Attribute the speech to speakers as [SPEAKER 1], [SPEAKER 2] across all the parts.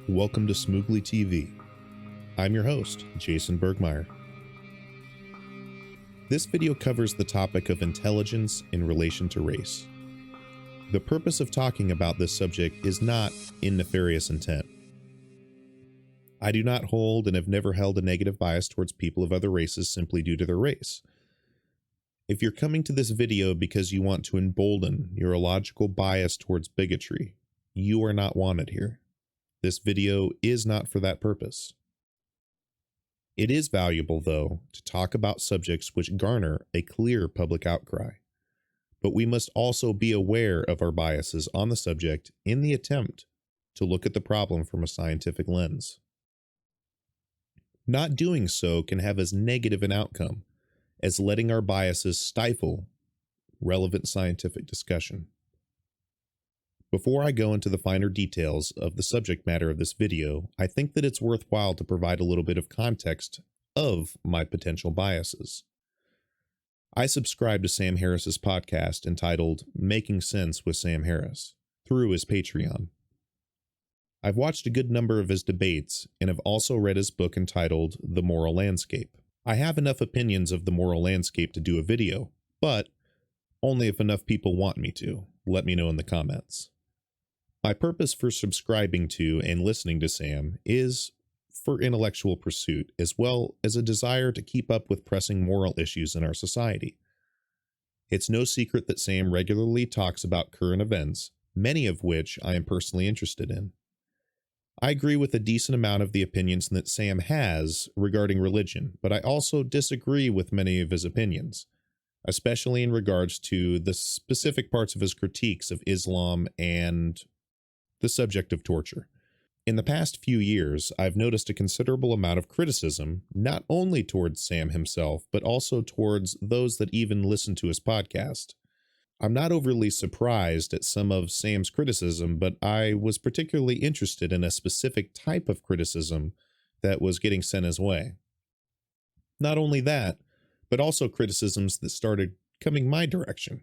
[SPEAKER 1] Welcome to Smoogley TV. I'm your host, Jason Bergmeyer. This video covers the topic of intelligence in relation to race. The purpose of talking about this subject is not in nefarious intent. I do not hold and have never held a negative bias towards people of other races simply due to their race. If you're coming to this video because you want to embolden your illogical bias towards bigotry, you are not wanted here. This video is not for that purpose. It is valuable, though, to talk about subjects which garner a clear public outcry. But we must also be aware of our biases on the subject in the attempt to look at the problem from a scientific lens. Not doing so can have as negative an outcome as letting our biases stifle relevant scientific discussion. Before I go into the finer details of the subject matter of this video, I think that it's worthwhile to provide a little bit of context of my potential biases. I subscribe to Sam Harris's podcast entitled Making Sense with Sam Harris through his Patreon. I've watched a good number of his debates and have also read his book entitled The Moral Landscape. I have enough opinions of the moral landscape to do a video, but only if enough people want me to. Let me know in the comments. My purpose for subscribing to and listening to Sam is for intellectual pursuit, as well as a desire to keep up with pressing moral issues in our society. It's no secret that Sam regularly talks about current events, many of which I am personally interested in. I agree with a decent amount of the opinions that Sam has regarding religion, but I also disagree with many of his opinions, especially in regards to the specific parts of his critiques of Islam and the subject of torture. In the past few years, I've noticed a considerable amount of criticism, not only towards Sam himself, but also towards those that even listen to his podcast. I'm not overly surprised at some of Sam's criticism, but I was particularly interested in a specific type of criticism that was getting sent his way. Not only that, but also criticisms that started coming my direction.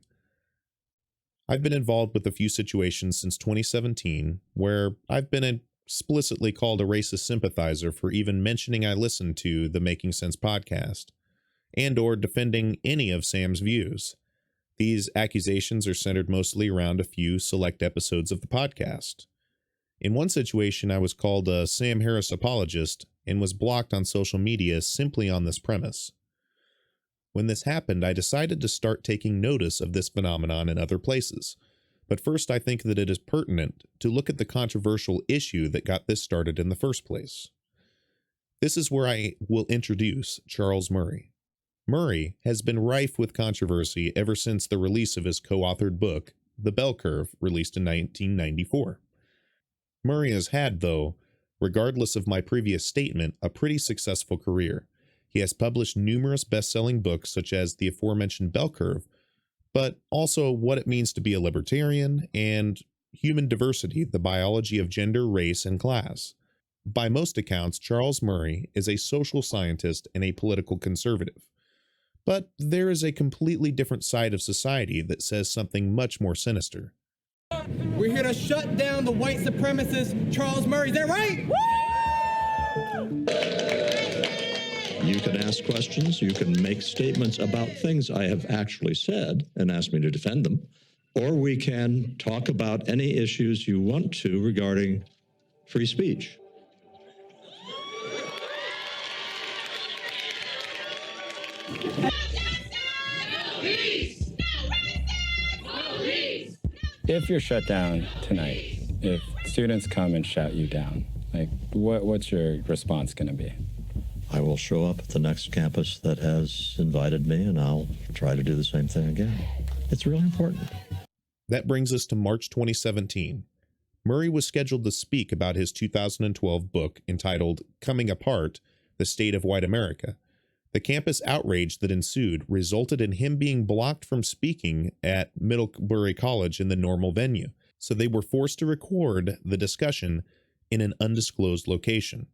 [SPEAKER 1] I've been involved with a few situations since 2017 where I've been explicitly called a racist sympathizer for even mentioning I listened to the Making Sense podcast and or defending any of Sam's views. These accusations are centered mostly around a few select episodes of the podcast. In one situation, I was called a Sam Harris apologist and was blocked on social media simply on this premise. When this happened, I decided to start taking notice of this phenomenon in other places. But first, I think that it is pertinent to look at the controversial issue that got this started in the first place. This is where I will introduce Charles Murray. Murray has been rife with controversy ever since the release of his co-authored book, The Bell Curve, released in 1994. Murray has had, though, regardless of my previous statement, a pretty successful career. He has published numerous best-selling books such as the aforementioned Bell Curve, but also What It Means to Be a Libertarian and Human Diversity, the Biology of Gender, Race, and Class. By most accounts, Charles Murray is a social scientist and a political conservative. But there is a completely different side of society that says something much more sinister.
[SPEAKER 2] We're here to shut down the white supremacist Charles Murray. Is that right?
[SPEAKER 3] You can ask questions, you can make statements about things I have actually said and ask me to defend them, or we can talk about any issues you want to regarding free speech.
[SPEAKER 4] If you're shut down tonight, if students come and shout you down, what's your response going to be?
[SPEAKER 3] I will show up at the next campus that has invited me, and I'll try to do the same thing again. It's really important.
[SPEAKER 1] That brings us to March 2017. Murray was scheduled to speak about his 2012 book entitled Coming Apart, The State of White America. The campus outrage that ensued resulted in him being blocked from speaking at Middlebury College in the normal venue, so they were forced to record the discussion in an undisclosed location.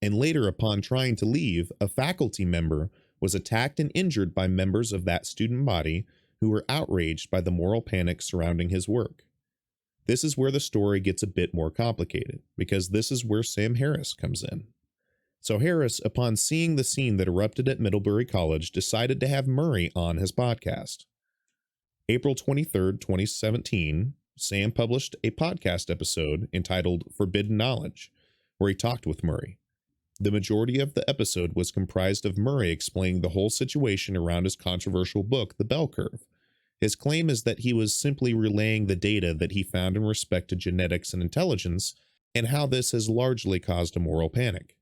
[SPEAKER 1] and later, upon trying to leave, a faculty member was attacked and injured by members of that student body who were outraged by the moral panic surrounding his work. This is where the story gets a bit more complicated, because this is where Sam Harris comes in. So Harris, upon seeing the scene that erupted at Middlebury College, decided to have Murray on his podcast. April 23rd, 2017, Sam published a podcast episode entitled Forbidden Knowledge, where he talked with Murray. The majority of the episode was comprised of Murray explaining the whole situation around his controversial book, The Bell Curve. His claim is that he was simply relaying the data that he found in respect to genetics and intelligence, and how this has largely caused a moral panic.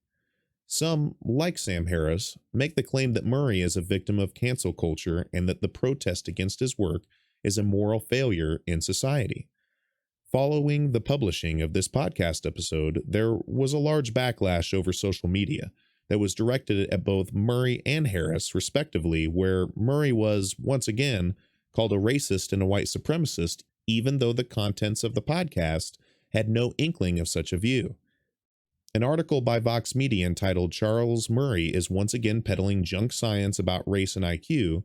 [SPEAKER 1] Some, like Sam Harris, make the claim that Murray is a victim of cancel culture and that the protest against his work is a moral failure in society. Following the publishing of this podcast episode, there was a large backlash over social media that was directed at both Murray and Harris, respectively, where Murray was, once again, called a racist and a white supremacist, even though the contents of the podcast had no inkling of such a view. An article by Vox Media entitled Charles Murray is once again peddling junk science about race and IQ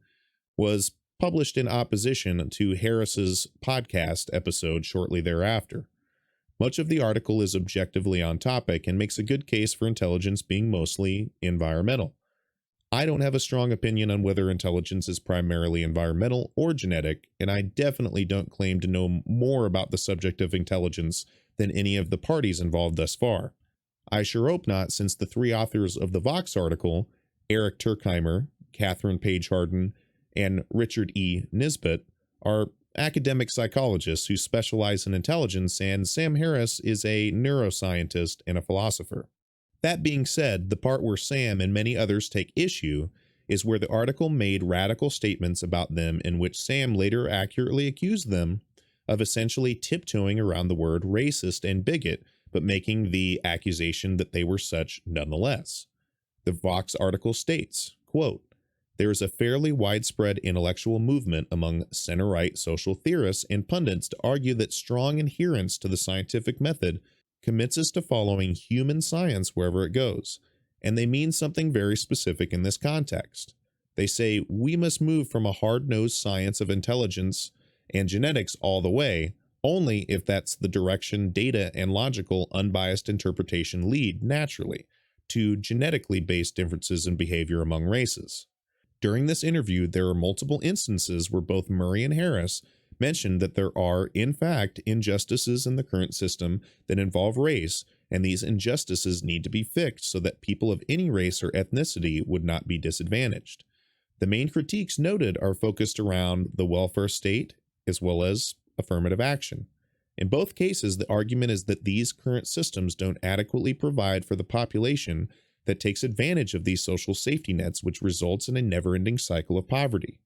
[SPEAKER 1] was published in opposition to Harris's podcast episode shortly thereafter. Much of the article is objectively on topic and makes a good case for intelligence being mostly environmental. I don't have a strong opinion on whether intelligence is primarily environmental or genetic, and I definitely don't claim to know more about the subject of intelligence than any of the parties involved thus far. I sure hope not, since the three authors of the Vox article, Eric Turkheimer, Kathryn Paige Harden, and Richard E. Nisbet, are academic psychologists who specialize in intelligence, and Sam Harris is a neuroscientist and a philosopher. That being said, the part where Sam and many others take issue is where the article made radical statements about them in which Sam later accurately accused them of essentially tiptoeing around the word racist and bigot, but making the accusation that they were such nonetheless. The Vox article states, quote, "There is a fairly widespread intellectual movement among center-right social theorists and pundits to argue that strong adherence to the scientific method commits us to following human science wherever it goes, and they mean something very specific in this context. They say we must move from a hard-nosed science of intelligence and genetics all the way, only if that's the direction data and logical, unbiased interpretation lead naturally, to genetically based differences in behavior among races." During this interview, there are multiple instances where both Murray and Harris mentioned that there are, in fact, injustices in the current system that involve race, and these injustices need to be fixed so that people of any race or ethnicity would not be disadvantaged. The main critiques noted are focused around the welfare state as well as affirmative action. In both cases, the argument is that these current systems don't adequately provide for the population that takes advantage of these social safety nets, which results in a never-ending cycle of poverty.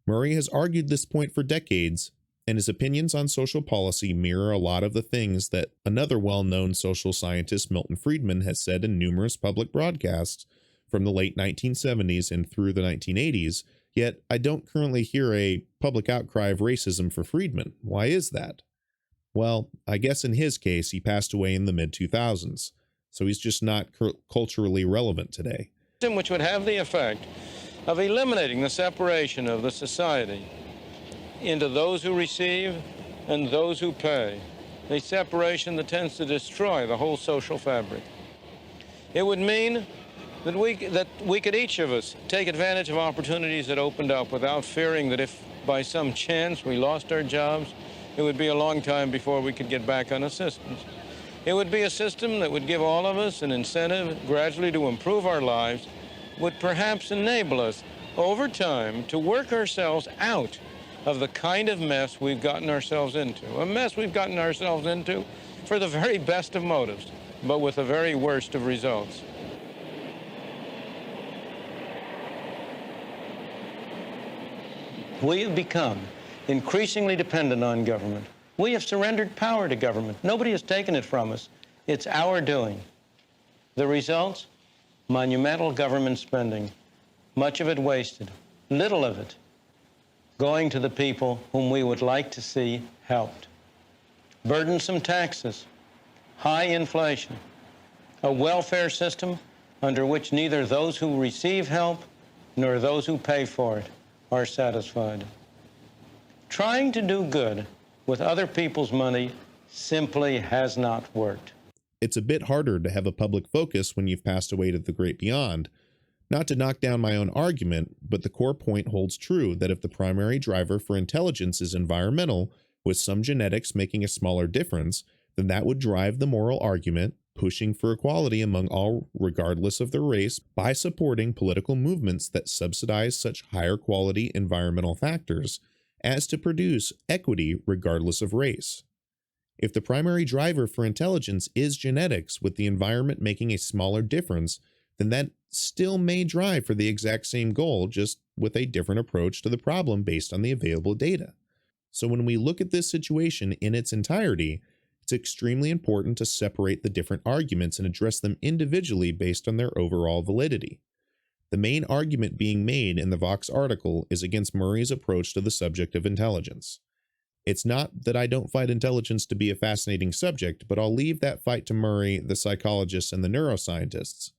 [SPEAKER 1] Murray has argued this point for decades, and his opinions on social policy mirror a lot of the things that another well-known social scientist, Milton Friedman, has said in numerous public broadcasts from the late 1970s and through the 1980s, yet I don't currently hear a public outcry of racism for Friedman. Why is that? Well, I guess in his case, he passed away in the mid-2000s. So he's just not culturally relevant today.
[SPEAKER 5] Which would have the effect of eliminating the separation of the society into those who receive and those who pay, a separation that tends to destroy the whole social fabric. It would mean that we could each of us take advantage of opportunities that opened up without fearing that if by some chance we lost our jobs, it would be a long time before we could get back on assistance. It would be a system that would give all of us an incentive gradually to improve our lives, would perhaps enable us over time to work ourselves out of the kind of mess we've gotten ourselves into. A mess we've gotten ourselves into for the very best of motives, but with the very worst of results. We have become increasingly dependent on government. We have surrendered power to government. Nobody has taken it from us. It's our doing. The results? Monumental government spending, much of it wasted, little of it going to the people whom we would like to see helped. Burdensome taxes, high inflation, a welfare system under which neither those who receive help nor those who pay for it are satisfied. Trying to do good with other people's money simply has not worked.
[SPEAKER 1] It's a bit harder to have a public focus when you've passed away to the great beyond. Not to knock down my own argument, but the core point holds true that if the primary driver for intelligence is environmental, with some genetics making a smaller difference, then that would drive the moral argument, pushing for equality among all regardless of their race by supporting political movements that subsidize such higher quality environmental factors as to produce equity regardless of race. If the primary driver for intelligence is genetics with the environment making a smaller difference, then that still may drive for the exact same goal, just with a different approach to the problem based on the available data. So when we look at this situation in its entirety, it's extremely important to separate the different arguments and address them individually based on their overall validity. The main argument being made in the Vox article is against Murray's approach to the subject of intelligence. It's not that I don't find intelligence to be a fascinating subject, but I'll leave that fight to Murray, the psychologists, and the neuroscientists.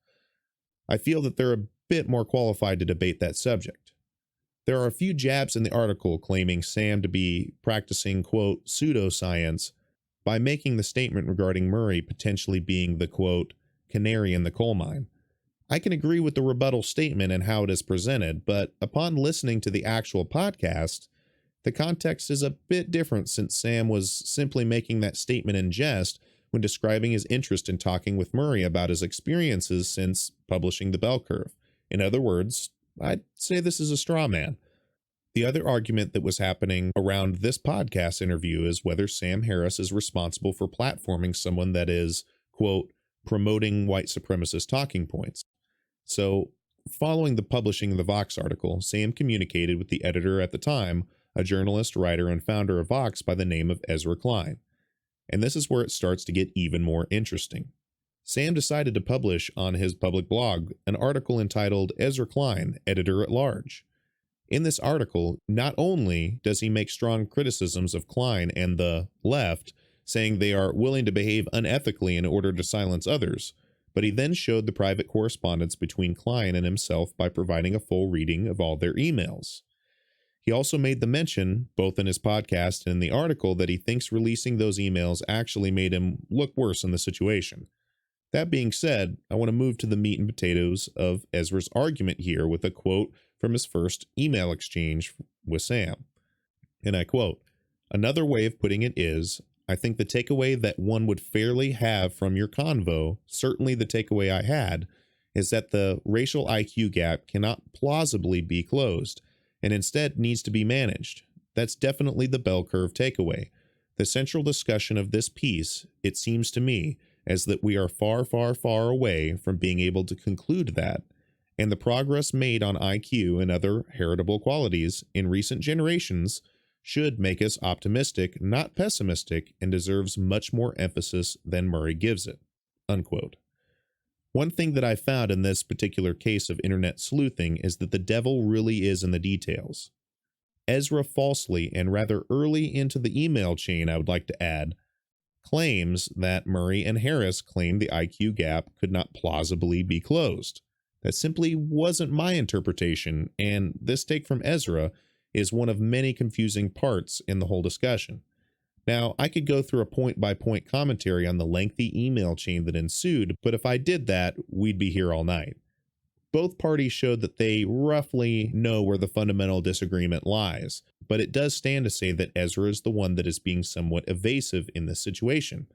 [SPEAKER 1] I feel that they're a bit more qualified to debate that subject. There are a few jabs in the article claiming Sam to be practicing, quote, pseudoscience by making the statement regarding Murray potentially being the, quote, canary in the coal mine. I can agree with the rebuttal statement and how it is presented, but upon listening to the actual podcast, the context is a bit different since Sam was simply making that statement in jest when describing his interest in talking with Murray about his experiences since publishing The Bell Curve. In other words, I'd say this is a straw man. The other argument that was happening around this podcast interview is whether Sam Harris is responsible for platforming someone that is, quote, promoting white supremacist talking points. So, following the publishing of the Vox article, Sam communicated with the editor at the time, a journalist, writer, and founder of Vox by the name of Ezra Klein. And this is where it starts to get even more interesting. Sam decided to publish on his public blog an article entitled Ezra Klein, Editor at Large. In this article, not only does he make strong criticisms of Klein and the left, saying they are willing to behave unethically in order to silence others, but he then showed the private correspondence between Klein and himself by providing a full reading of all their emails. He also made the mention, both in his podcast and in the article, that he thinks releasing those emails actually made him look worse in the situation. That being said, I want to move to the meat and potatoes of Ezra's argument here with a quote from his first email exchange with Sam. And I quote, "Another way of putting it is, I think the takeaway that one would fairly have from your convo, certainly the takeaway I had, is that the racial IQ gap cannot plausibly be closed, and instead needs to be managed. That's definitely the bell curve takeaway. The central discussion of this piece, it seems to me, is that we are far, far, far away from being able to conclude that, and the progress made on IQ and other heritable qualities in recent generations should make us optimistic, not pessimistic, and deserves much more emphasis than Murray gives it." Unquote. One thing that I found in this particular case of internet sleuthing is that the devil really is in the details. Ezra falsely, and rather early into the email chain I would like to add, claims that Murray and Harris claimed the IQ gap could not plausibly be closed. That simply wasn't my interpretation, and this take from Ezra is one of many confusing parts in the whole discussion. Now, I could go through a point-by-point commentary on the lengthy email chain that ensued, but if I did that, we'd be here all night. Both parties showed that they roughly know where the fundamental disagreement lies, but it does stand to say that Ezra is the one that is being somewhat evasive in this situation.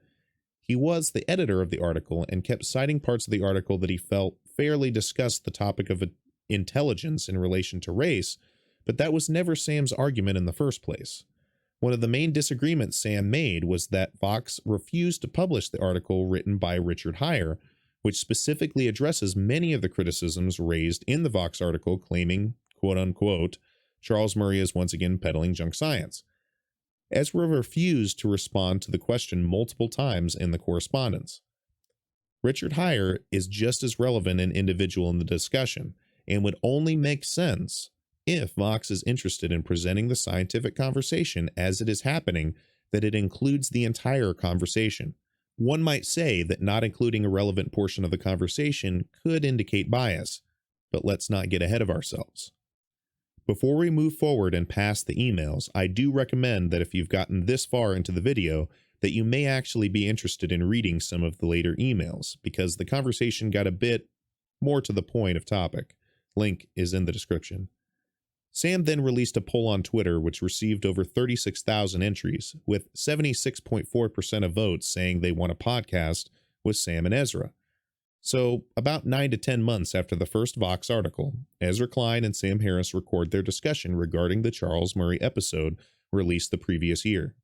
[SPEAKER 1] He was the editor of the article and kept citing parts of the article that he felt fairly discussed the topic of intelligence in relation to race, but that was never Sam's argument in the first place. One of the main disagreements Sam made was that Vox refused to publish the article written by Richard Heyer, which specifically addresses many of the criticisms raised in the Vox article claiming, quote-unquote, Charles Murray is once again peddling junk science. Ezra refused to respond to the question multiple times in the correspondence. Richard Heyer is just as relevant an individual in the discussion, and would only make sense if Vox is interested in presenting the scientific conversation as it is happening, that it includes the entire conversation. One might say that not including a relevant portion of the conversation could indicate bias, but let's not get ahead of ourselves. Before we move forward and past the emails, I do recommend that if you've gotten this far into the video, that you may actually be interested in reading some of the later emails, because the conversation got a bit more to the point of topic. Link is in the description. Sam then released a poll on Twitter which received over 36,000 entries, with 76.4% of votes saying they want a podcast with Sam and Ezra. So, about 9 to 10 months after the first Vox article, Ezra Klein and Sam Harris record their discussion regarding the Charles Murray episode released the previous year.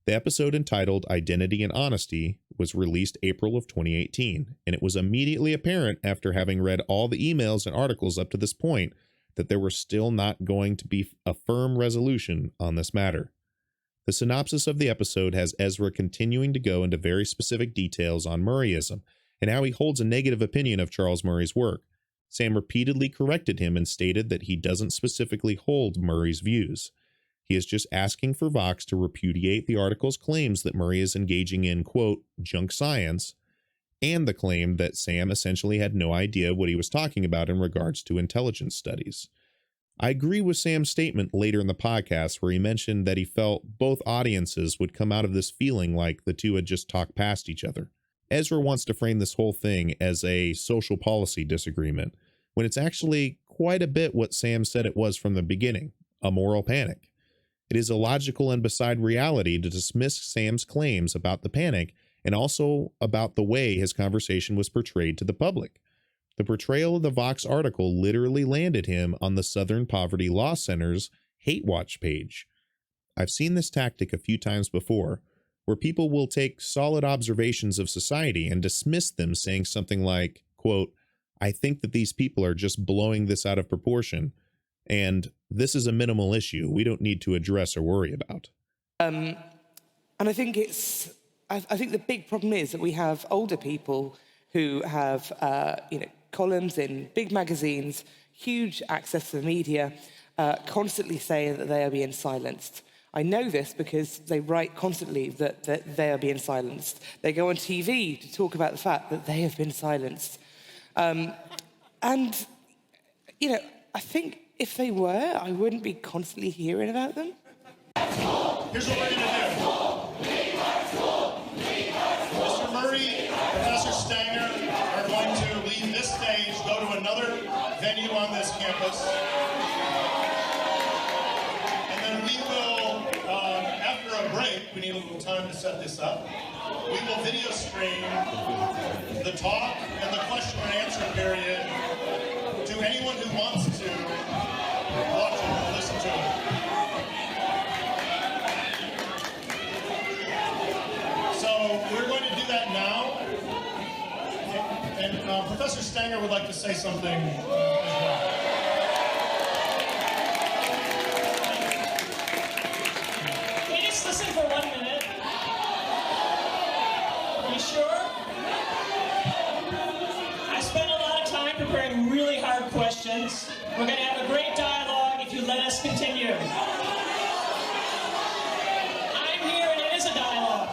[SPEAKER 1] The episode, entitled Identity and Honesty, was released April of 2018, and it was immediately apparent after having read all the emails and articles up to this point that there was still not going to be a firm resolution on this matter. The synopsis of the episode has Ezra continuing to go into very specific details on Murrayism and how he holds a negative opinion of Charles Murray's work. Sam repeatedly corrected him and stated that he doesn't specifically hold Murray's views. He is just asking for Vox to repudiate the article's claims that Murray is engaging in, quote, junk science, and the claim that Sam essentially had no idea what he was talking about in regards to intelligence studies. I agree with Sam's statement later in the podcast where he mentioned that he felt both audiences would come out of this feeling like the two had just talked past each other. Ezra wants to frame this whole thing as a social policy disagreement, when it's actually quite a bit what Sam said it was from the beginning, a moral panic. It is illogical and beside reality to dismiss Sam's claims about the panic and also about the way his conversation was portrayed to the public. The portrayal of the Vox article literally landed him on the Southern Poverty Law Center's Hate Watch page. I've seen this tactic a few times before, where people will take solid observations of society and dismiss them, saying something like, quote, I think that these people are just blowing this out of proportion, and this is a minimal issue we don't need to address or worry about.
[SPEAKER 6] And I think I think the big problem is that we have older people who have, columns in big magazines, huge access to the media, constantly say that they are being silenced. I know this because they write constantly that they are being silenced. They go on TV to talk about the fact that they have been silenced. I think if they were, I wouldn't be constantly hearing about them.
[SPEAKER 7] Here's what we're going to do. Mr. Murray, Professor Stanger are going to leave this stage, go to another venue on this campus. And then we will, after a break, we need a little time to set this up. We will video stream the talk and the question and answer period to anyone who wants to watch it or listen to it. So we're going to do that now. And Professor Stanger would like to say something as well.
[SPEAKER 8] Can you just listen for 1 minute? You sure? I spent a lot of time preparing really hard questions. We're going to have a great dialogue if you let us continue. I'm here and it is a dialogue.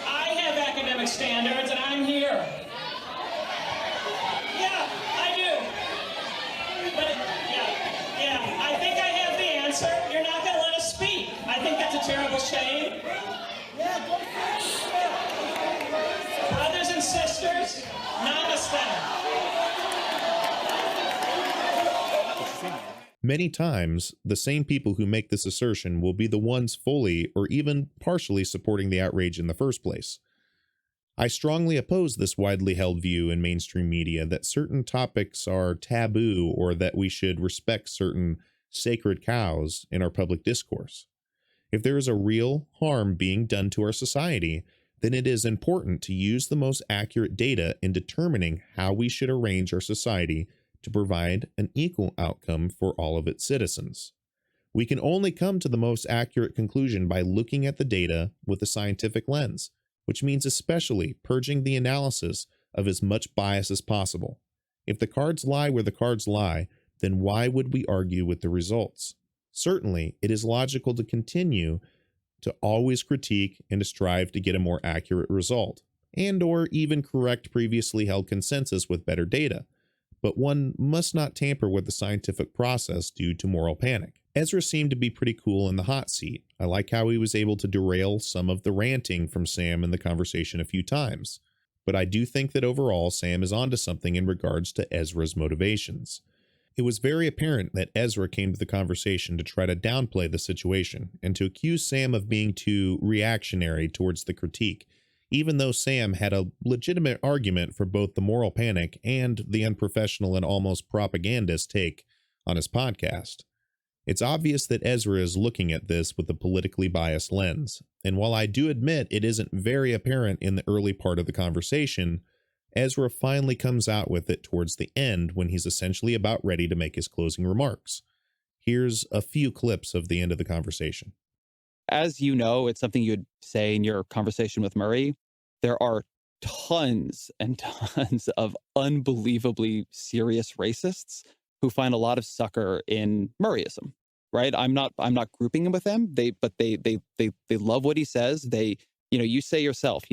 [SPEAKER 8] I have academic standards and I'm here. Yeah, I do. But, I think I have the answer. You're not going to let us speak. I think that's a terrible shame. Brothers and sisters, namaste.
[SPEAKER 1] Many times, the same people who make this assertion will be the ones fully or even partially supporting the outrage in the first place. I strongly oppose this widely held view in mainstream media that certain topics are taboo or that we should respect certain sacred cows in our public discourse. If there is a real harm being done to our society, then it is important to use the most accurate data in determining how we should arrange our society to provide an equal outcome for all of its citizens. We can only come to the most accurate conclusion by looking at the data with a scientific lens, which means especially purging the analysis of as much bias as possible. If the cards lie where the cards lie, then why would we argue with the results? Certainly, it is logical to continue to always critique and to strive to get a more accurate result, and or even correct previously held consensus with better data. But one must not tamper with the scientific process due to moral panic. Ezra seemed to be pretty cool in the hot seat. I like how he was able to derail some of the ranting from Sam in the conversation a few times. But I do think that overall Sam is onto something in regards to Ezra's motivations. It was very apparent that Ezra came to the conversation to try to downplay the situation and to accuse Sam of being too reactionary towards the critique, even though Sam had a legitimate argument for both the moral panic and the unprofessional and almost propagandist take on his podcast. It's obvious that Ezra is looking at this with a politically biased lens, and while I do admit it isn't very apparent in the early part of the conversation, Ezra finally comes out with it towards the end when he's essentially about ready to make his closing remarks. Here's a few clips of the end of the conversation.
[SPEAKER 9] As you know, it's something you'd say in your conversation with Murray. There are tons and tons of unbelievably serious racists who find a lot of succor in Murrayism, right? I'm not grouping him with them. They love what he says. You say yourself,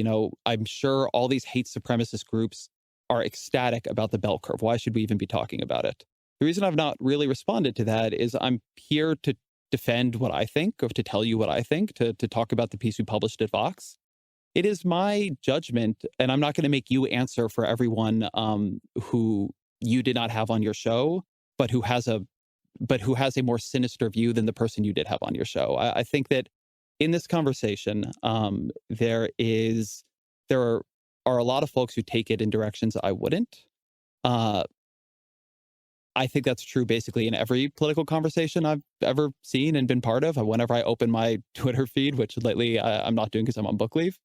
[SPEAKER 9] I'm sure all these hate supremacist groups are ecstatic about the bell curve. Why should we even be talking about it? The reason I've not really responded to that is I'm here to defend what I think, or to tell you what I think, to talk about the piece we published at Vox. It is my judgment, and I'm not going to make you answer for everyone who you did not have on your show, but who has a more sinister view than the person you did have on your show. I think that in this conversation, there are a lot of folks who take it in directions I wouldn't. I think that's true basically in every political conversation I've ever seen and been part of. Whenever I open my Twitter feed, which lately I'm not doing because I'm on book leave,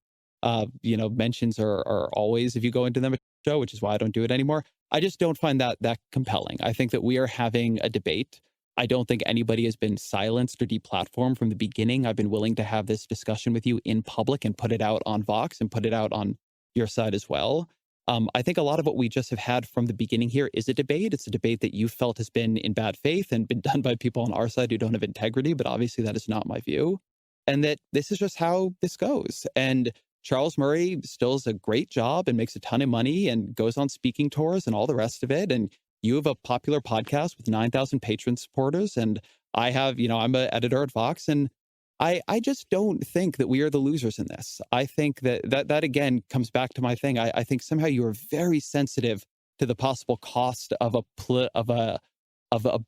[SPEAKER 9] mentions are always, if you go into them, a show, which is why I don't do it anymore. I just don't find that compelling. I think that we are having a debate. I don't think anybody has been silenced or deplatformed from the beginning. I've been willing to have this discussion with you in public and put it out on Vox and put it out on your side as well. I think a lot of what we just have had from the beginning here is a debate. It's a debate that you felt has been in bad faith and been done by people on our side who don't have integrity, but obviously that is not my view. And that this is just how this goes. And Charles Murray still does a great job and makes a ton of money and goes on speaking tours and all the rest of it. And you have a popular podcast with 9,000 patron supporters. And I have, I'm an editor at Vox, and I just don't think that we are the losers in this. I think that again comes back to my thing. I think somehow you are very sensitive to the possible cost of a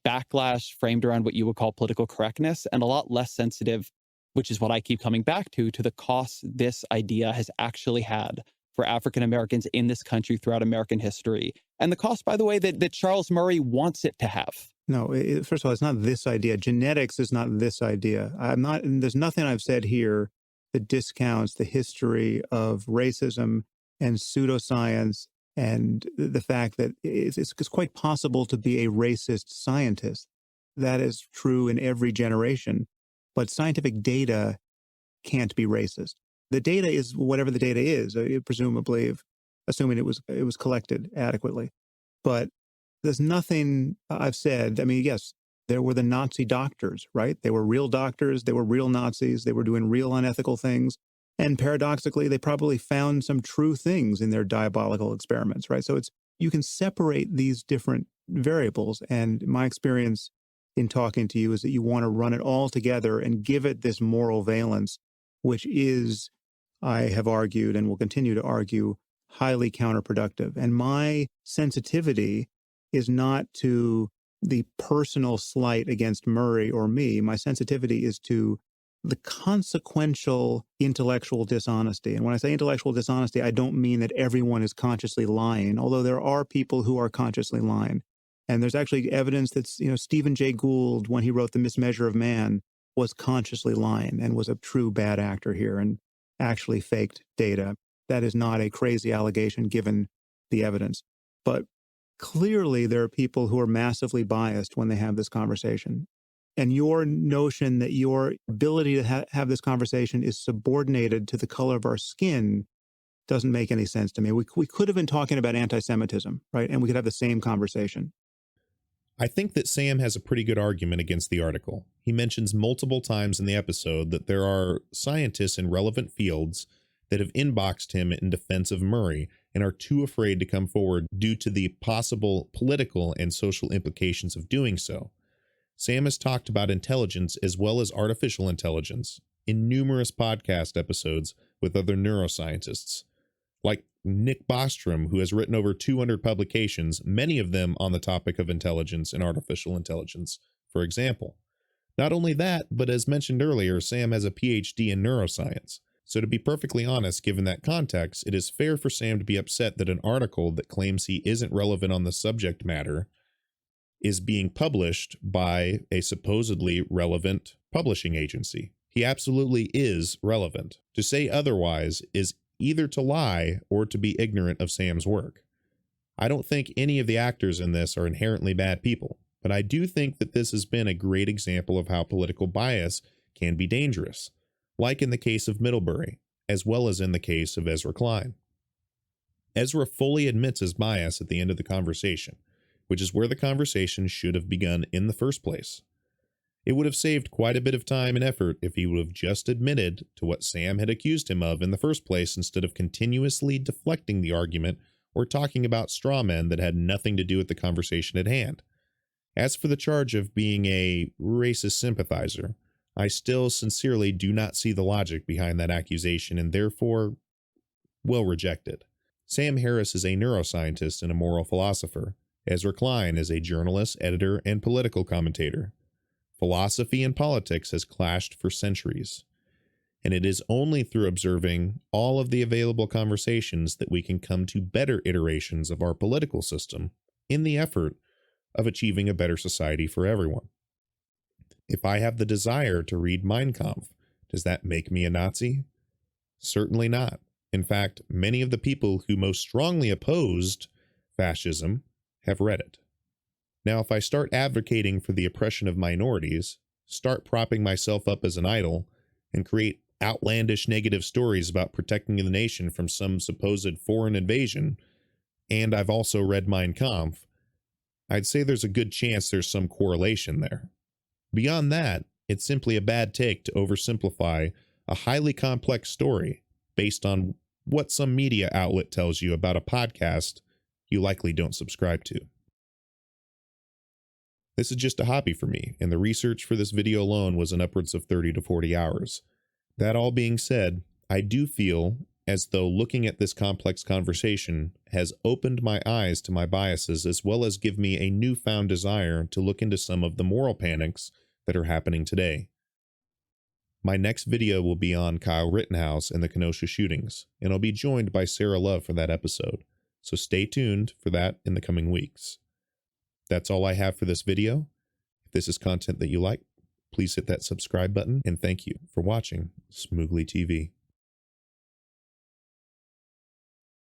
[SPEAKER 9] backlash framed around what you would call political correctness, and a lot less sensitive, which is what I keep coming back to the costs this idea has actually had for African Americans in this country throughout American history, and the cost, by the way, that Charles Murray wants it to have.
[SPEAKER 10] No, first of all, it's not this idea. Genetics is not this idea. There's nothing I've said here that discounts the history of racism and pseudoscience and the fact that it's quite possible to be a racist scientist. That is true in every generation, but scientific data can't be racist. The data is whatever the data is, presumably, assuming it was collected adequately. But there's nothing I've said. I mean, yes, there were the Nazi doctors, right? They were real doctors. They were real Nazis. They were doing real unethical things. And paradoxically, they probably found some true things in their diabolical experiments, right? So you can separate these different variables. And my experience in talking to you is that you want to run it all together and give it this moral valence, which is, I have argued and will continue to argue, highly counterproductive. And my sensitivity is not to the personal slight against Murray or me. My sensitivity is to the consequential intellectual dishonesty. And when I say intellectual dishonesty, I don't mean that everyone is consciously lying, although there are people who are consciously lying. And there's actually evidence that, Stephen Jay Gould, when he wrote The Mismeasure of Man, was consciously lying and was a true bad actor here and actually faked data. That is not a crazy allegation given the evidence. But clearly, there are people who are massively biased when they have this conversation. And your notion that your ability to have this conversation is subordinated to the color of our skin doesn't make any sense to me. We could have been talking about anti-Semitism, right? And we could have the same conversation.
[SPEAKER 1] I think that Sam has a pretty good argument against the article. He mentions multiple times in the episode that there are scientists in relevant fields that have inboxed him in defense of Murray and are too afraid to come forward due to the possible political and social implications of doing so. Sam has talked about intelligence as well as artificial intelligence in numerous podcast episodes with other neuroscientists, like Nick Bostrom, who has written over 200 publications, many of them on the topic of intelligence and artificial intelligence, for example. Not only that, but as mentioned earlier, Sam has a PhD in neuroscience. So to be perfectly honest, given that context, it is fair for Sam to be upset that an article that claims he isn't relevant on the subject matter is being published by a supposedly relevant publishing agency. He absolutely is relevant. To say otherwise is either to lie or to be ignorant of Sam's work. I don't think any of the actors in this are inherently bad people, but I do think that this has been a great example of how political bias can be dangerous, like in the case of Middlebury, as well as in the case of Ezra Klein. Ezra fully admits his bias at the end of the conversation, which is where the conversation should have begun in the first place. It would have saved quite a bit of time and effort if he would have just admitted to what Sam had accused him of in the first place instead of continuously deflecting the argument or talking about straw men that had nothing to do with the conversation at hand. As for the charge of being a racist sympathizer, I still sincerely do not see the logic behind that accusation and therefore will reject it. Sam Harris is a neuroscientist and a moral philosopher. Ezra Klein is a journalist, editor, and political commentator. Philosophy and politics has clashed for centuries, and it is only through observing all of the available conversations that we can come to better iterations of our political system in the effort of achieving a better society for everyone. If I have the desire to read Mein Kampf, does that make me a Nazi? Certainly not. In fact, many of the people who most strongly opposed fascism have read it. Now, if I start advocating for the oppression of minorities, start propping myself up as an idol, and create outlandish negative stories about protecting the nation from some supposed foreign invasion, and I've also read Mein Kampf, I'd say there's a good chance there's some correlation there. Beyond that, it's simply a bad take to oversimplify a highly complex story based on what some media outlet tells you about a podcast you likely don't subscribe to. This is just a hobby for me, and the research for this video alone was in upwards of 30 to 40 hours. That all being said, I do feel as though looking at this complex conversation has opened my eyes to my biases as well as give me a newfound desire to look into some of the moral panics that are happening today. My next video will be on Kyle Rittenhouse and the Kenosha shootings, and I'll be joined by Sarah Love for that episode, so stay tuned for that in the coming weeks. That's all I have for this video. If this is content that you like, please hit that subscribe button, and thank you for watching Smoogley TV.